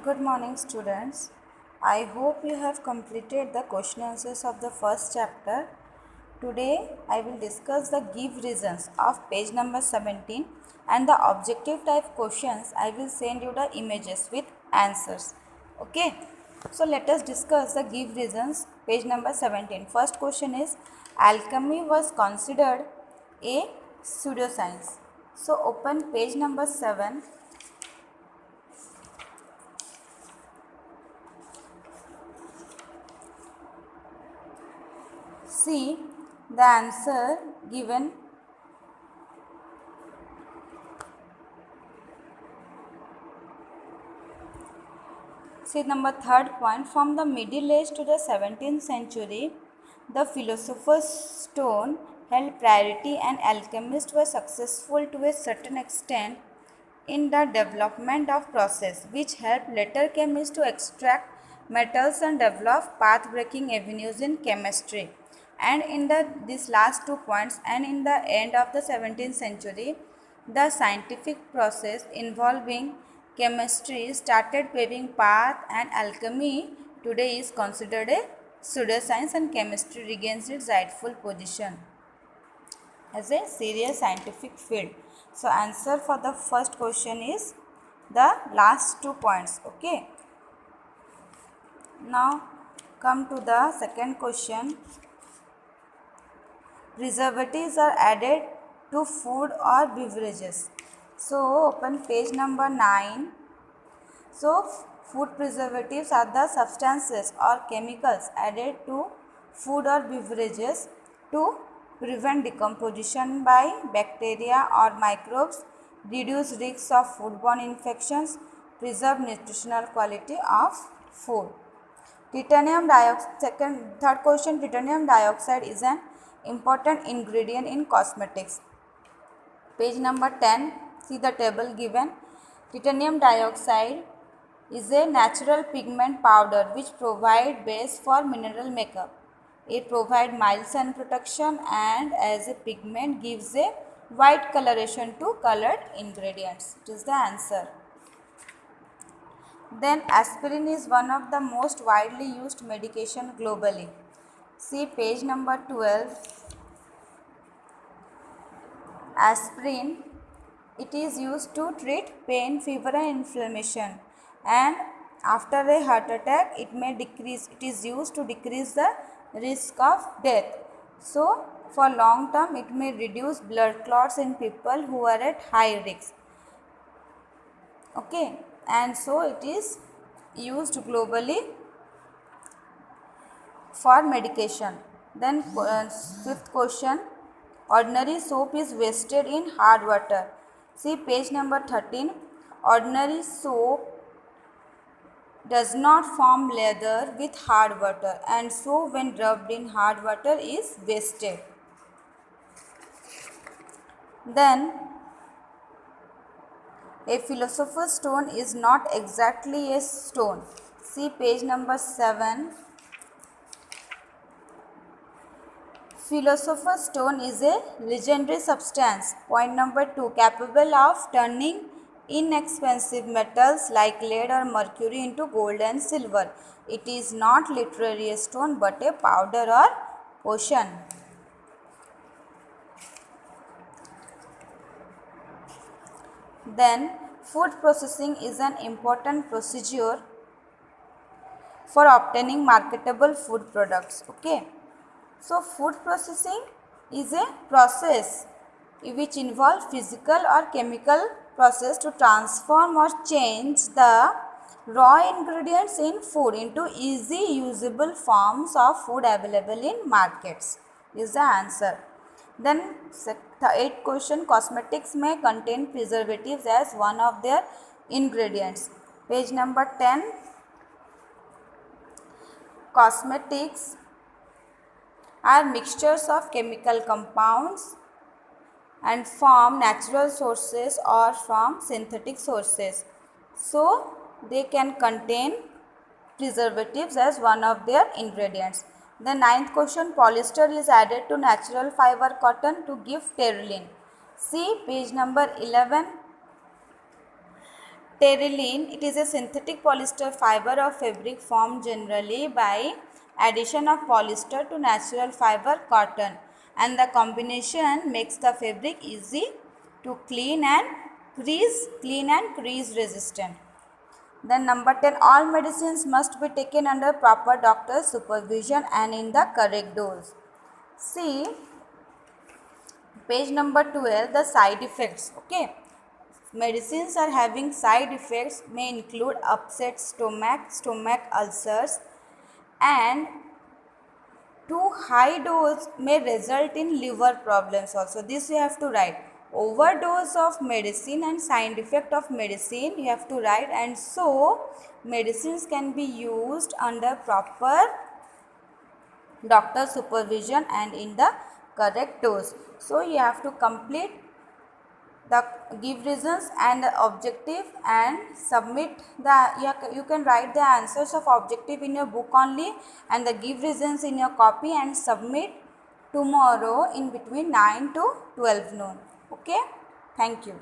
Good morning, students. I hope you have completed the question answers of the first chapter. Today, I will discuss the give reasons of page number 17 and the objective type questions. I will send you the images with answers. Okay. So, let us discuss the give reasons, page number 17. First question is alchemy was considered a pseudoscience. So, open page number 7. See the answer given. See number third point. From the Middle Age to the 17th century, the philosopher's stone held priority and alchemists were successful to a certain extent in the development of process which helped later chemists to extract metals and develop path-breaking avenues in chemistry. And in these last 2 points, and in the end of the 17th century, the scientific process involving chemistry started paving path, and alchemy today is considered a pseudoscience and chemistry regains its rightful position as a serious scientific field. So answer for the first question is the last 2 points. Okay. Now come to the second question. Preservatives are added to food or beverages. So open page number 9. So food preservatives are the substances or chemicals added to food or beverages to prevent decomposition by bacteria or microbes, reduce risks of foodborne infections, preserve nutritional quality of food. Titanium dioxide, third question, titanium dioxide is an important ingredient in cosmetics. Page number 10, see the table given. Titanium dioxide is a natural pigment powder which provides base for mineral makeup. It provides mild sun protection and as a pigment gives a white coloration to colored ingredients. It is the answer. Then aspirin is one of the most widely used medication globally. See page number 12. Aspirin, it is used to treat pain, fever and inflammation, and after a heart attack it is used to decrease the risk of death. So for long term it may reduce blood clots in people who are at high risk. Okay, and so it is used globally for medication. Then fifth question, ordinary soap is wasted in hard water. See page number 13. Ordinary soap does not form lather with hard water, and so when rubbed in hard water is wasted. Then a philosopher's stone is not exactly a stone. See page number 7. Philosopher's stone is a legendary substance. Point number 2, capable of turning inexpensive metals like lead or mercury into gold and silver. It is not literally a stone but a powder or potion. Then food processing is an important procedure for obtaining marketable food products. Okay. So food processing is a process which involves physical or chemical process to transform or change the raw ingredients in food into easy usable forms of food available in markets. Is the answer. Then the 8th question, cosmetics may contain preservatives as one of their ingredients. Page number 10. Cosmetics are mixtures of chemical compounds and from natural sources or from synthetic sources. So they can contain preservatives as one of their ingredients. The 9th question, polyester is added to natural fiber cotton to give terylene. See page number 11. Terylene, it is a synthetic polyester fiber of fabric formed generally by addition of polyester to natural fiber cotton, and the combination makes the fabric easy to clean and crease resistant. Then number 10, all medicines must be taken under proper doctor's supervision and in the correct dose. See page number 12, the side effects. Okay, medicines are having side effects may include upset stomach ulcers, and too high dose may result in liver problems also. This you have to write. Overdose of medicine and side effect of medicine you have to write. And so medicines can be used under proper doctor supervision and in the correct dose. So you have to complete the give reasons and the objective and submit the you can write the answers of objective in your book only and the give reasons in your copy and submit tomorrow in between 9 to 12 noon. Okay, thank you.